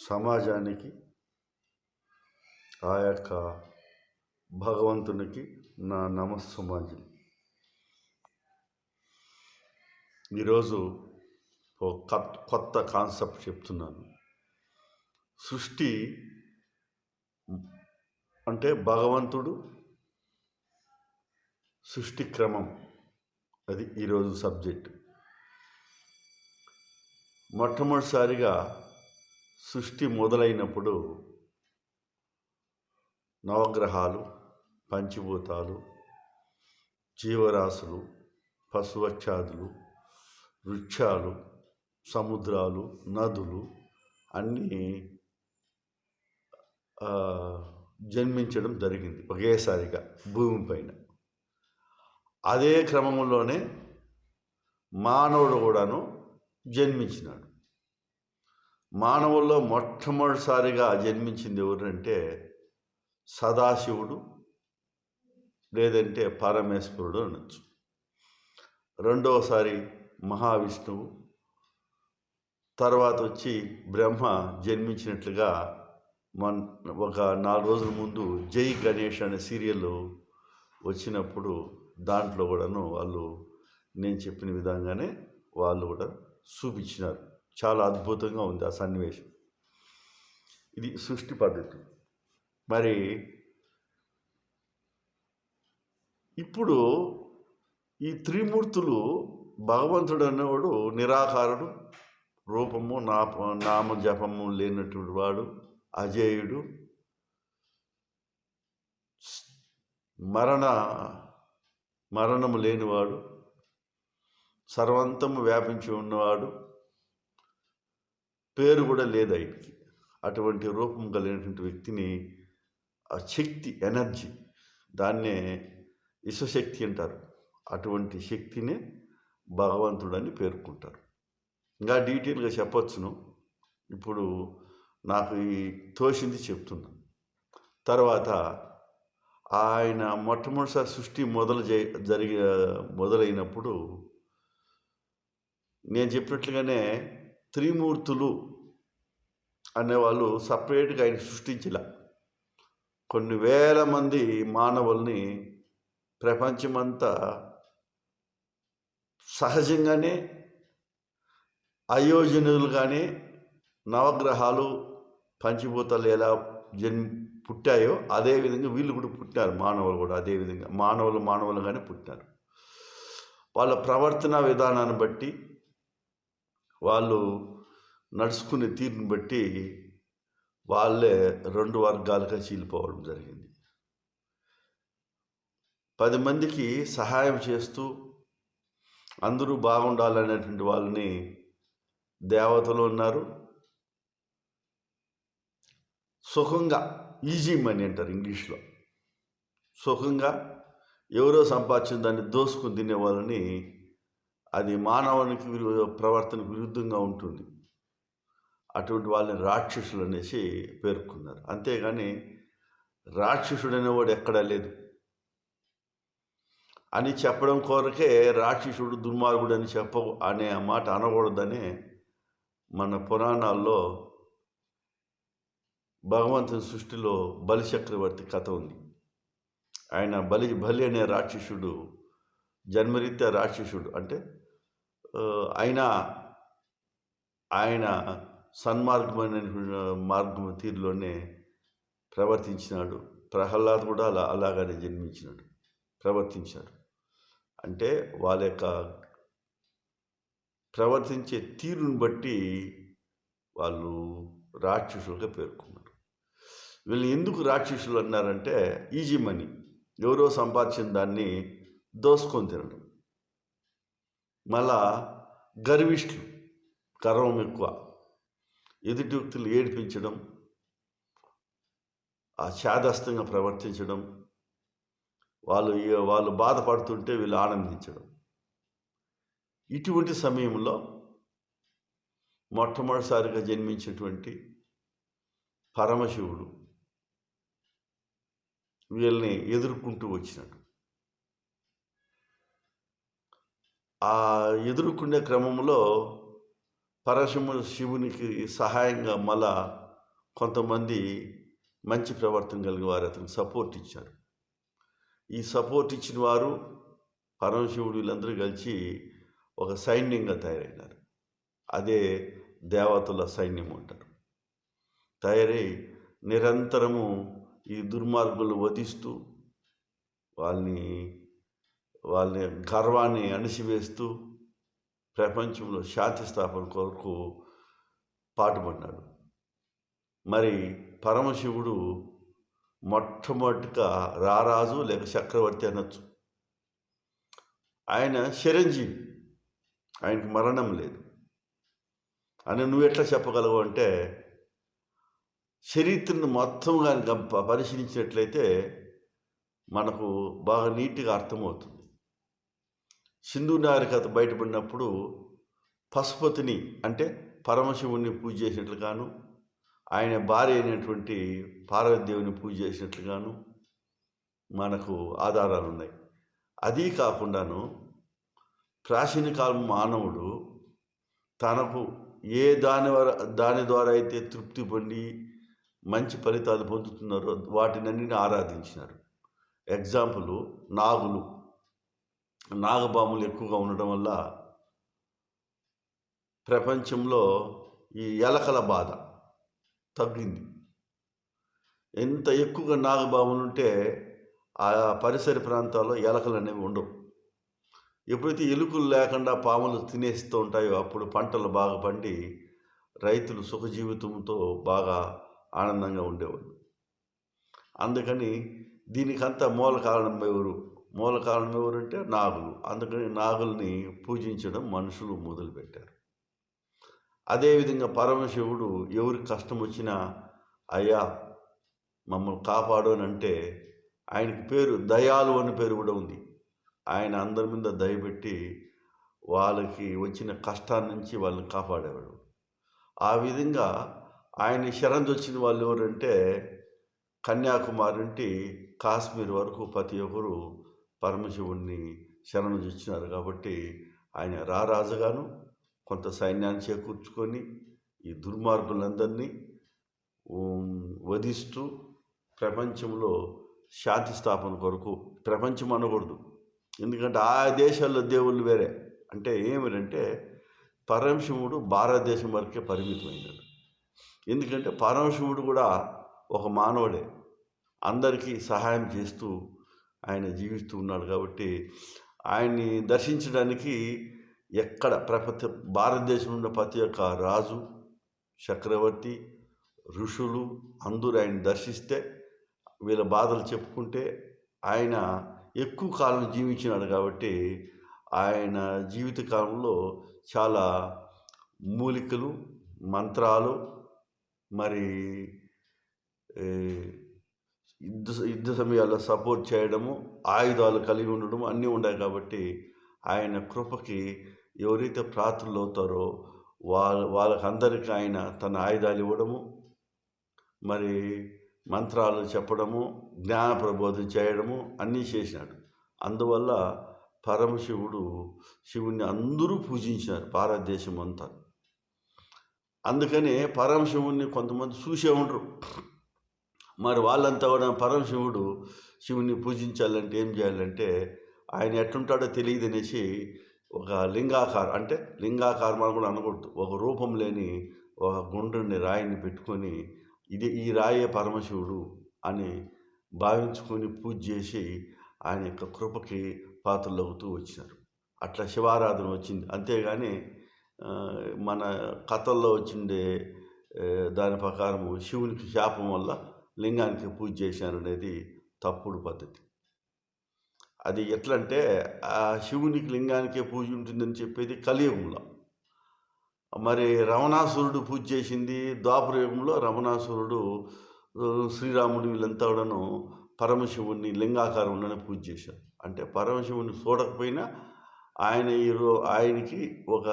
సమాజానికి, ఆ యొక్క భగవంతునికి నా నమస్సుమాంజలి. ఈరోజు ఒక కొత్త కాన్సెప్ట్ చెప్తున్నాను. సృష్టి అంటే భగవంతుడు, సృష్టి క్రమం, అది ఈరోజు సబ్జెక్ట్. మొట్టమొదటిసారిగా సృష్టి మొదలైనప్పుడు నవగ్రహాలు, పంచభూతాలు, జీవరాశులు, పశువక్షాదులు, వృక్షాలు, సముద్రాలు, నదులు అన్నీ జన్మించడం జరిగింది ఒకేసారిగా భూమిపైన. అదే క్రమంలోనే మానవుడు కూడాను జన్మించినాడు. మానవుల్లో మొట్టమొదటిసారిగా జన్మించింది ఎవరంటే సదాశివుడు, లేదంటే పరమేశ్వరుడు అనొచ్చు. రెండవసారి మహావిష్ణువు, తర్వాత వచ్చి బ్రహ్మ జన్మించినట్లుగా ఒక 4 రోజుల ముందు జై గణేష్ అనే సీరియల్ వచ్చినప్పుడు దాంట్లో కూడాను వాళ్ళు నేను చెప్పిన విధంగానే వాళ్ళు కూడా చూపించినారు. చాలా అద్భుతంగా ఉంది ఆ సన్నివేశం. ఇది సృష్టి పద్ధతి. మరి ఇప్పుడు ఈ త్రిమూర్తులు, భగవంతుడు అనేవాడు నిరాకారుడు, రూపము నామ జపము లేనటువంటి వాడు, అజేయుడు, మరణము లేనివాడు, సర్వంతము వ్యాపించి ఉన్నవాడు, పేరు కూడా లేదు ఆయనకి. అటువంటి రూపం కలిగినటువంటి వ్యక్తిని, ఆ శక్తి, ఎనర్జీ, దాన్నే విశ్వశక్తి అంటారు. అటువంటి శక్తినే భగవంతుడని పేర్కొంటారు. ఇంకా డీటెయిల్గా చెప్పొచ్చును. ఇప్పుడు నాకు ఈ తోచింది చెప్తున్నా. తర్వాత ఆయన మొట్టమొదటిసారి సృష్టి మొదలైనప్పుడు నేను చెప్పినట్లుగానే త్రిమూర్తులు అనేవాళ్ళు సపరేట్గా ఆయన సృష్టించలే. కొన్ని వేల మంది మానవుల్ని ప్రపంచమంతా సహజంగానే అయోజనులుగానే నవగ్రహాలు, పంచభూతాలు ఎలా పుట్టాయో అదేవిధంగా వీళ్ళు కూడా పుట్టినారు. మానవులు కూడా అదేవిధంగా మానవులుగానే పుట్టినారు. వాళ్ళ ప్రవర్తన విధానాన్ని బట్టి, వాళ్ళు నడుచుకునే తీరుని బట్టి వాళ్ళే 2 వర్గాలుగా చీలిపోవడం జరిగింది. 10 మందికి సహాయం చేస్తూ అందరూ బాగుండాలనేటువంటి వాళ్ళని దేవతలు ఉన్నారు. సుఖంగా, ఈజీ మనీ అంటారు ఇంగ్లీష్లో, సుఖంగా ఎవరో సంపాదించిన దాన్ని దోసుకుని తినే వాళ్ళని, అది మానవునికి ప్రవర్తనకు విరుద్ధంగా ఉంటుంది. అటువంటి వాళ్ళని రాక్షసులు అనేసి పేర్కొన్నారు. అంతేగాని రాక్షసుడు అనేవాడు ఎక్కడా లేదు అని చెప్పడం కోరకే రాక్షసుడు, దుర్మార్గుడు అని అనే మాట అనకూడదని మన పురాణాల్లో భగవంతుని సృష్టిలో బలిచక్రవర్తి కథ ఉంది. ఆయన బలి అనే రాక్షసుడు జన్మరీత్యా రాక్షసుడు. అంటే ఆయన సన్మార్గమైన మార్గం తీరులోనే ప్రవర్తించినాడు. ప్రహ్లాద్ కూడా అలాగనే ప్రవర్తించాడు. అంటే వాళ్ళ యొక్క ప్రవర్తించే తీరుని బట్టి వాళ్ళు రాక్షసులుగా పేర్కొన్నారు. వీళ్ళు ఎందుకు రాక్షసులు అన్నారంటే ఈజీ మనీ, ఎవరో సంపాదించిన దాన్ని దోసుకొని తినడం. మళ్ళా గర్విష్ఠులు, గర్వం ఎక్కువ, ఎదుటి వ్యక్తులు ఏడిపించడం, ఆ శాదస్తంగా ప్రవర్తించడం, వాళ్ళు బాధపడుతుంటే వీళ్ళు ఆనందించడం. ఇటువంటి సమయంలో మొట్టమొదటిసారిగా జన్మించినటువంటి పరమశివుడు వీళ్ళని ఎదుర్కొంటూ వచ్చినాడు. ఆ ఎదుర్కొనే క్రమంలో శివునికి సహాయంగా మళ్ళా కొంతమంది మంచి ప్రవర్తన కలిగిన వారు అతనికి సపోర్ట్ ఇచ్చారు. ఈ సపోర్ట్ ఇచ్చిన వారు పరమశివుడు వీళ్ళందరూ కలిసి ఒక సైన్యంగా తయారైనారు. అదే దేవతల సైన్యం అంటారు. తయారై నిరంతరము ఈ దుర్మార్గులు వధిస్తూ వాళ్ళని వాళ్ళ గర్వాన్ని అణిసివేస్తూ ప్రపంచంలో శాంతి స్థాపన కొరకు పాటుపడ్డాడు. మరి పరమశివుడు మొట్టమొదటిగా రారాజు లేక చక్రవర్తి అనొచ్చు. ఆయన చిరంజీవి, ఆయనకు మరణం లేదు అని నువ్వు ఎట్లా చెప్పగలవు అంటే, చరిత్రను మొత్తం కానీ పరిశీలించినట్లయితే మనకు బాగా నీట్గా అర్థమవుతుంది. సింధు నాగరికత బయటపడినప్పుడు పశుపతిని అంటే పరమశివుణ్ణి పూజ చేసినట్లుగాను, ఆయన భార్య అయినటువంటి పార్వతీదేవిని పూజ చేసినట్లుగాను మనకు ఆధారాలు ఉన్నాయి. అదీ కాకుండాను ప్రాచీన కాలం మానవుడు తనకు ఏ దాని ద్వారా అయితే తృప్తి పొంది మంచి ఫలితాలు పొందుతున్నారో వాటినన్నిటిని ఆరాధించినారు. ఎగ్జాంపుల్ నాగులు, నాగపాములు ఎక్కువగా ఉండడం వల్ల ప్రపంచంలో ఈ ఎలకల బాధ తగ్గింది. ఎంత ఎక్కువగా నాగపాములు ఉంటే ఆ పరిసర ప్రాంతాల్లో ఎలకలు అనేవి ఉండవు. ఎప్పుడైతే ఎలుకలు లేకుండా పాములు తినేస్తూ ఉంటాయో అప్పుడు పంటలు బాగా పండి రైతులు సుఖజీవితంతో బాగా ఆనందంగా ఉండేవాళ్ళు. అందుకని దీనికంతా మూల కారణం ఎవరంటే నాగులు. అందుకని నాగుల్ని పూజించడం మనుషులు మొదలుపెట్టారు. అదేవిధంగా పరమశివుడు ఎవరికి కష్టం వచ్చినా అయ్యా మమ్మల్ని కాపాడు అని అంటే ఆయనకి పేరు దయాలు అని పేరు కూడా ఉంది. ఆయన అందరి మీద దయపెట్టి వాళ్ళకి వచ్చిన కష్టాన్ని నుంచి వాళ్ళని కాపాడేవాడు. ఆ విధంగా ఆయన శరణొచ్చిన వాళ్ళు ఎవరంటే కన్యాకుమారి నుండి కాశ్మీర్ వరకు ప్రతి ఒక్కరు పరమశివుణ్ణి శరణొచ్చినారు. కాబట్టి ఆయన రారాజుగాను కొంత సైన్యాన్ని చేకూర్చుకొని ఈ దుర్మార్గులందరినీ వధిస్తూ ప్రపంచంలో శాంతి స్థాపన కొరకు, ప్రపంచం అనకూడదు ఎందుకంటే ఆ దేశాల్లో దేవుళ్ళు వేరే, అంటే ఏమిటంటే పరమశివుడు భారతదేశం వరకే పరిమితమైనాడు. ఎందుకంటే పరమశివుడు కూడా ఒక మానవుడే, అందరికీ సహాయం చేస్తూ ఆయన జీవిస్తూ ఉన్నాడు. కాబట్టి ఆయన్ని దర్శించడానికి ఎక్కడ భారతదేశంలో ఉన్న ప్రతి ఒక్క రాజు, చక్రవర్తి, ఋషులు అందరూ ఆయన దర్శిస్తే వీళ్ళ బాధలు చెప్పుకుంటే ఆయన ఎక్కువ కాలం జీవించినాడు. కాబట్టి ఆయన జీవిత కాలంలో చాలా మూలికలు, మంత్రాలు, మరి యుద్ధ సమయాల్లో సపోర్ట్ చేయడము, ఆయుధాలు కలిగి ఉండడం అన్నీ ఉన్నాయి. కాబట్టి ఆయన కృపకి ఎవరైతే ప్రార్థనలు అవుతారో వాళ్ళకందరికీ ఆయన తన ఆయుధాలు ఇవ్వడము, మరి మంత్రాలు చెప్పడము, జ్ఞాన ప్రబోధం చేయడము అన్నీ చేసినాడు. అందువల్ల శివుణ్ణి అందరూ పూజించినారు భారతదేశం అంతా. అందుకనే పరమశివుణ్ణి కొంతమంది చూసే ఉండరు. మరి వాళ్ళంతా కూడా శివుణ్ణి పూజించాలంటే ఏం చేయాలంటే ఆయన ఎట్లుంటాడో తెలియదు అనేసి ఒక లింగాకారం అని కూడా అనకూడదు, ఒక రూపం లేని ఒక గుండ్రని రాయిని పెట్టుకొని ఈ రాయే పరమశివుడు అని భావించుకొని పూజ చేసి ఆయన యొక్క కృపకి పాత్రలవుతూ వచ్చినారు. అట్లా శివారాధన వచ్చింది. అంతేగాని మన కథల్లో వచ్చిండే దాని ప్రకారము శివునికి శాపం వల్ల లింగానికి పూజ చేశారు అనేది తప్పుడు పద్ధతి. అది ఎట్లంటే ఆ శివునికి లింగానికే పూజ ఉంటుందని చెప్పేది కలియుగంలో. మరి రమణాసురుడు పూజ చేసింది ద్వాపర యుగంలో. రమణాసురుడు, శ్రీరాముడు వీళ్ళంతా కూడాను పరమశివుణ్ణి లింగాకారంలోనే పూజ చేశారు. అంటే పరమశివుని చూడకపోయినా ఆయనకి ఒక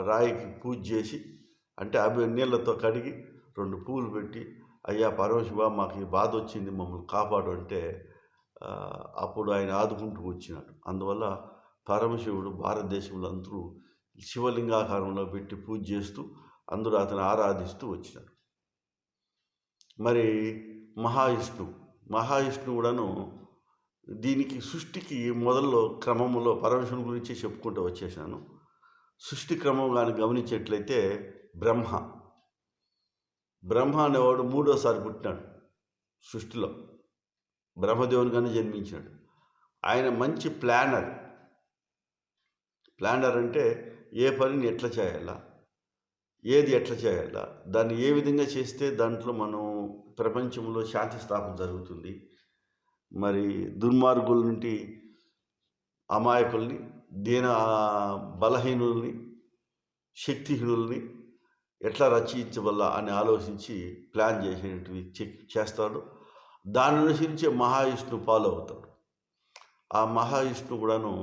రాయికి పూజ చేసి, అంటే అవి నీళ్ళతో కడిగి 2 పువ్వులు పెట్టి, అయ్యా పరమశివ మాకు ఈ బాధ వచ్చింది మమ్మల్ని కాపాడు అంటే అప్పుడు ఆయన ఆదుకుంటూ వచ్చినాడు. అందువల్ల పరమశివుడు భారతదేశంలో అందరూ శివలింగాకారంలో పెట్టి పూజ చేస్తూ అందరూ అతను ఆరాధిస్తూ వచ్చినారు. మరి మహావిష్ణువు మహావిష్ణువు కూడాను దీనికి సృష్టికి మొదల్లో క్రమంలో పరమశివుని గురించి చెప్పుకుంటూ వచ్చేసాను. సృష్టి క్రమం కానీ గమనించేట్లయితే బ్రహ్మ అనేవాడు మూడోసారి పుట్టినాడు సృష్టిలో. బ్రహ్మదేవునిగానే జన్మించాడు. ఆయన మంచి ప్లానర్ అంటే ఏ పనిని ఎట్లా చేయాలా, ఏది ఎట్లా చేయాలా, దాన్ని ఏ విధంగా చేస్తే దాంట్లో మనం ప్రపంచంలో శాంతి స్థాపన జరుగుతుంది, మరి దుర్మార్గుల నుండి అమాయకుల్ని, బలహీనుల్ని, శక్తిహీనుల్ని ఎట్లా రచించవల్ల అని ఆలోచించి ప్లాన్ చేసేటివి చేస్తాడు. దాన్ని అనుసరించే మహావిష్ణువు ఫాలో అవుతాడు. ఆ మహావిష్ణువు కూడాను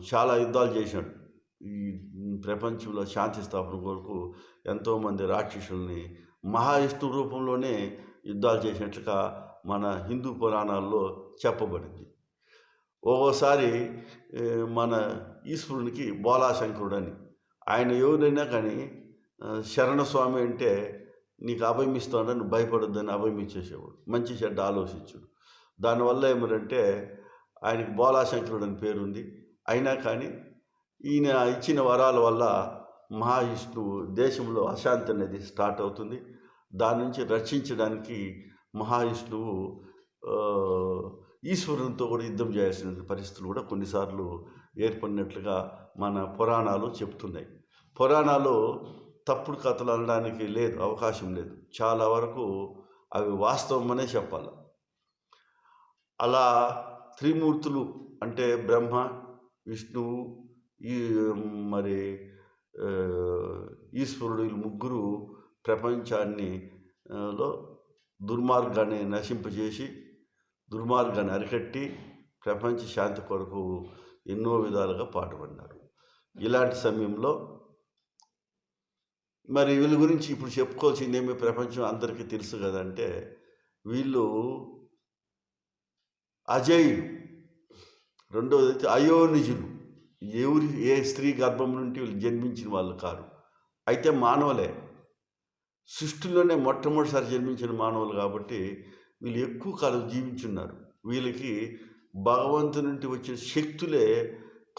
చాలా యుద్ధాలు చేశాడు. ఈ ప్రపంచంలో శాంతి స్థాపన కొరకు ఎంతోమంది రాక్షసుల్ని మహావిష్ణువు రూపంలోనే యుద్ధాలు చేసినట్లుగా మన హిందూ పురాణాల్లో చెప్పబడింది. ఒక్కోసారి మన ఈశ్వరునికి బోలాశంకరుడని, ఆయన ఎవరైనా కానీ శరణస్వామి అంటే నీకు అభయమిస్తాడని భయపడొద్దని అభయమిచ్చేసేవాడు. మంచి చెడ్డ ఆలోచించుడు. దానివల్ల ఏమిటంటే ఆయనకి బోలాశంకరుడు అని పేరుంది. అయినా కానీ ఈయన ఇచ్చిన వరాల వల్ల మహావిష్ణువు దేశంలో అశాంతి అనేది స్టార్ట్ అవుతుంది. దాని నుంచి రక్షించడానికి మహావిష్ణువు ఈశ్వరునితో కూడా యుద్ధం చేయాల్సిన పరిస్థితులు కూడా కొన్నిసార్లు ఏర్పడినట్లుగా మన పురాణాలు చెప్తున్నాయి. పురాణాలు తప్పుడు కథలు అనడానికి లేదు, అవకాశం లేదు. చాలా వరకు అవి వాస్తవమనే చెప్పాలి. అలా త్రిమూర్తులు అంటే బ్రహ్మ, విష్ణువు, మరి ఈశ్వరుడు, వీళ్ళు ముగ్గురు ప్రపంచాన్ని లో దుర్మార్గాన్ని నశింపజేసి దుర్మార్గాన్ని అరికట్టి ప్రపంచ శాంతి కొరకు ఎన్నో విధాలుగా పాటుపడినారు. ఇలాంటి సమయంలో మరి వీళ్ళ గురించి ఇప్పుడు చెప్పుకోవాల్సిందేమి, ప్రపంచం అందరికీ తెలుసు కదంటే వీళ్ళు అజేయులు. రెండవది అయితే అయోనిజులు. ఏ స్త్రీ గర్భం నుండి వీళ్ళు జన్మించిన వాళ్ళు కారు. అయితే మానవులే, సృష్టిలోనే మొట్టమొదటిసారి జన్మించిన మానవులు కాబట్టి వీళ్ళు ఎక్కువ కాలం జీవించున్నారు. వీళ్ళకి భగవంతుని నుండి వచ్చిన శక్తులే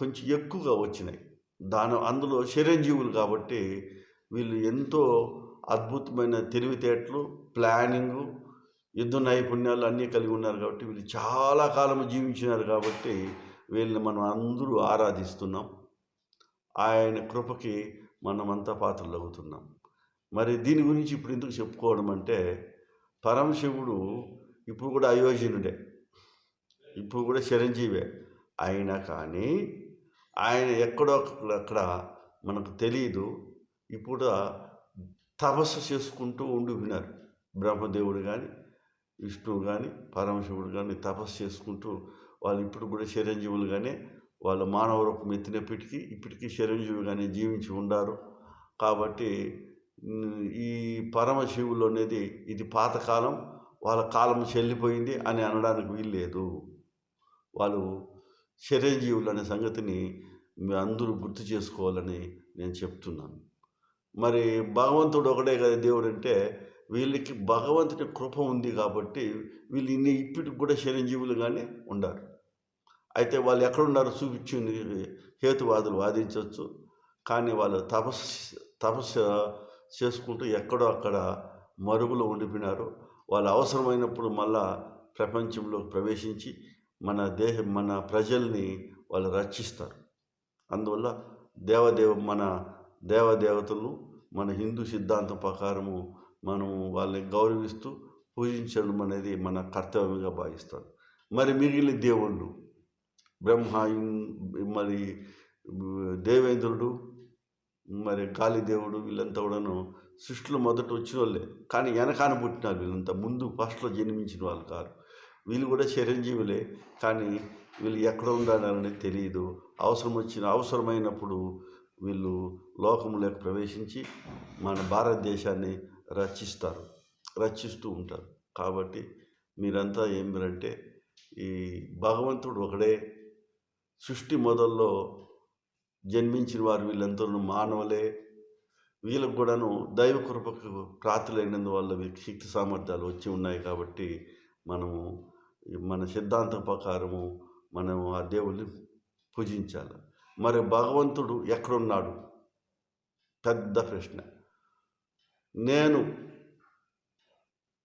కొంచెం ఎక్కువగా వచ్చినాయి. అందులో చిరంజీవులు కాబట్టి వీళ్ళు ఎంతో అద్భుతమైన తెలివితేటలు, ప్లానింగు, యుద్ధ నైపుణ్యాలు అన్నీ కలిగి ఉన్నారు. కాబట్టి వీళ్ళు చాలా కాలం జీవించినారు. కాబట్టి వీళ్ళని మనం అందరూ ఆరాధిస్తున్నాం. ఆయన కృపకి మనమంతా పాత్రలు అవుతున్నాం. మరి దీని గురించి ఇప్పుడు ఎందుకు చెప్పుకోవడం అంటే, పరమశివుడు ఇప్పుడు కూడా అయోజనుడే, ఇప్పుడు కూడా చిరంజీవే. అయినా కానీ ఆయన ఎక్కడో అక్కడ మనకు తెలియదు. ఇప్పుడు తపస్సు చేసుకుంటూ ఉండిపోయినారు. బ్రహ్మదేవుడు కానీ, విష్ణువు కానీ, పరమశివుడు కానీ తపస్సు చేసుకుంటూ వాళ్ళు ఇప్పుడు కూడా చిరంజీవులుగానే, వాళ్ళ మానవ రూపం ఎత్తినప్పటికీ ఇప్పటికీ చిరంజీవిగానే జీవించి ఉండారు. కాబట్టి ఈ పరమశివులు అనేది ఇది పాతకాలం, వాళ్ళ కాలం చెల్లిపోయింది అని అనడానికి వీల్లేదు. వాళ్ళు చిరంజీవులు అనే సంగతిని అందరూ గుర్తు చేసుకోవాలని నేను చెప్తున్నాను. మరి భగవంతుడు ఒకడే కదా దేవుడు అంటే, వీళ్ళకి భగవంతుడి కృప ఉంది కాబట్టి వీళ్ళు ఇప్పటికి కూడా చిరంజీవులుగానే ఉండారు. అయితే వాళ్ళు ఎక్కడున్నారో చూపించింది హేతువాదులు వాదించవచ్చు. కానీ వాళ్ళు తపస్సు చేసుకుంటూ ఎక్కడో అక్కడ మరుగులో ఉండిపోయినారు. వాళ్ళు అవసరమైనప్పుడు మళ్ళా ప్రపంచంలోకి ప్రవేశించి మన ప్రజల్ని వాళ్ళు రక్షిస్తారు. అందువల్ల మన దేవదేవతలను మన హిందూ సిద్ధాంతం ప్రకారము మనం వాళ్ళని గౌరవిస్తూ పూజించడం అనేది మన కర్తవ్యంగా భావిస్తాం. మరి మిగిలిన దేవుళ్ళు బ్రహ్మ, మరి దేవేంద్రుడు, మరి గాలిదేవుడు, వీళ్ళంతా కూడాను సృష్టిలో మొదట వచ్చిన వాళ్ళే. కానీ వెనకాన పుట్టినారు. వీళ్ళంతా ముందు ఫస్ట్లో జన్మించిన వాళ్ళు కాదు. వీళ్ళు కూడా చిరంజీవులే. కానీ వీళ్ళు ఎక్కడ ఉండాలనేది తెలియదు. అవసరమైనప్పుడు వీళ్ళు లోకంలోకి ప్రవేశించి మన భారతదేశాన్ని రక్షిస్తూ ఉంటారు. కాబట్టి మీరంతా ఏమిరంటే, ఈ భగవంతుడు ఒకడే. సృష్టి మొదల్లో జన్మించిన వారు వీళ్ళందరూ మానవులే. వీళ్ళకి కూడాను దైవ కృపకు ప్రాతులైనందువల్ల వీళ్ళకి శక్తి సామర్థ్యాలు వచ్చి ఉన్నాయి కాబట్టి మనము మన సిద్ధాంతం ప్రకారము మనం ఆ దేవుడిని పూజించాలి. మరి భగవంతుడు ఎక్కడున్నాడు? పెద్ద ప్రశ్న. నేను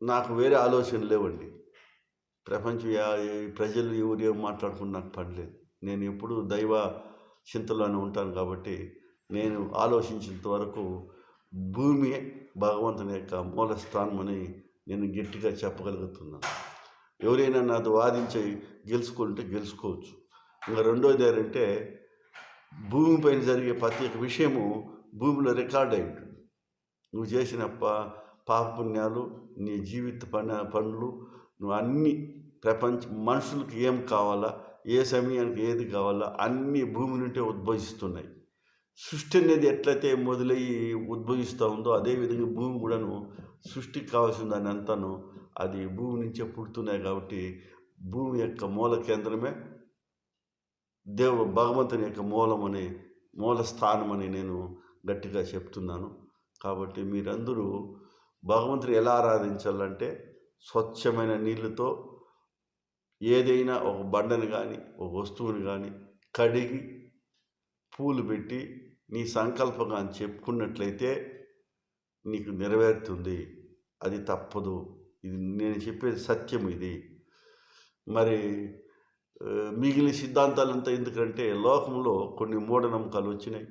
నాకు వేరే ఆలోచనలు లేవండి. ప్రపంచం ప్రజలు ఎవరు ఏం మాట్లాడుకున్నా నాకు పని లేదు. నేను ఎప్పుడూ దైవ చింతలోనే ఉంటాను కాబట్టి నేను ఆలోచించినంత వరకు భూమియే భగవంతుని యొక్క మూల స్థానమని నేను గట్టిగా చెప్పగలుగుతున్నాను. ఎవరైనా నాతో వాదించి గెలుచుకుంటే గెలుచుకోవచ్చు. ఇంకా రెండోది ఏంటంటే భూమిపైన జరిగే ప్రతి ఒక్క విషయము భూమిలో రికార్డ్ అయి ఉంటుంది. నువ్వు చేసిన పాపపుణ్యాలు, నీ జీవిత పనులు, నువ్వు అన్నీ మనుషులకు ఏం కావాలా, ఏ సమయానికి ఏది కావాలా అన్నీ భూమి నుండే ఉద్భవిస్తున్నాయి. సృష్టి అనేది ఎట్లయితే మొదలయ్యి ఉద్భవిస్తూ ఉందో అదేవిధంగా భూమి కూడాను సృష్టికి కావాల్సిన దాన్ని అంతాను అది భూమి నుంచే పుడుతున్నాయి కాబట్టి భూమి యొక్క మూల కేంద్రమే భగవంతుని యొక్క మూల స్థానమని నేను గట్టిగా చెప్తున్నాను. కాబట్టి మీరందరూ భగవంతుని ఎలా ఆరాధించాలంటే స్వచ్ఛమైన నీళ్ళతో ఏదైనా ఒక బండని కానీ ఒక వస్తువుని కానీ కడిగి పూలు పెట్టి నీ సంకల్పంగా అని చెప్పుకున్నట్లయితే నీకు నెరవేరుతుంది. అది తప్పదు. ఇది నేను చెప్పేది సత్యం. ఇది మరి మిగిలిన సిద్ధాంతాలంతా ఎందుకంటే లోకంలో కొన్ని మూఢనమ్మకాలు వచ్చినాయి.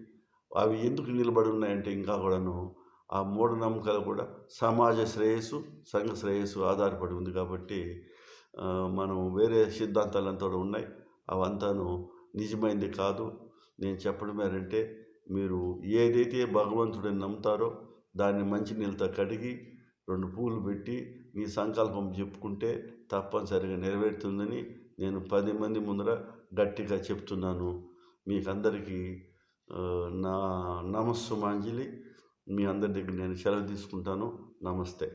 అవి ఎందుకు నిలబడి ఉన్నాయంటే ఇంకా కూడాను ఆ మూఢనమ్మకాలు కూడా సమాజ శ్రేయస్సు, సంఘ శ్రేయస్సు ఆధారపడి ఉంది కాబట్టి మనం వేరే సిద్ధాంతాలంతా కూడా ఉన్నాయి. అవంతాను నిజమైంది కాదు. నేను చెప్పడం ఏంటంటే మీరు ఏదైతే భగవంతుడిని నమ్ముతారో దాన్ని మంచినీళ్ళతో కడిగి 2 పూలు పెట్టి మీ సంకల్పం చెప్పుకుంటే తప్పనిసరిగా నెరవేరుతుందని నేను 10 మంది ముందర గట్టిగా చెప్తున్నాను. మీకందరికీ నా నమస్సుమాంజలి. మీ అందరి దగ్గర నేను సెలవు తీసుకుంటాను. నమస్తే.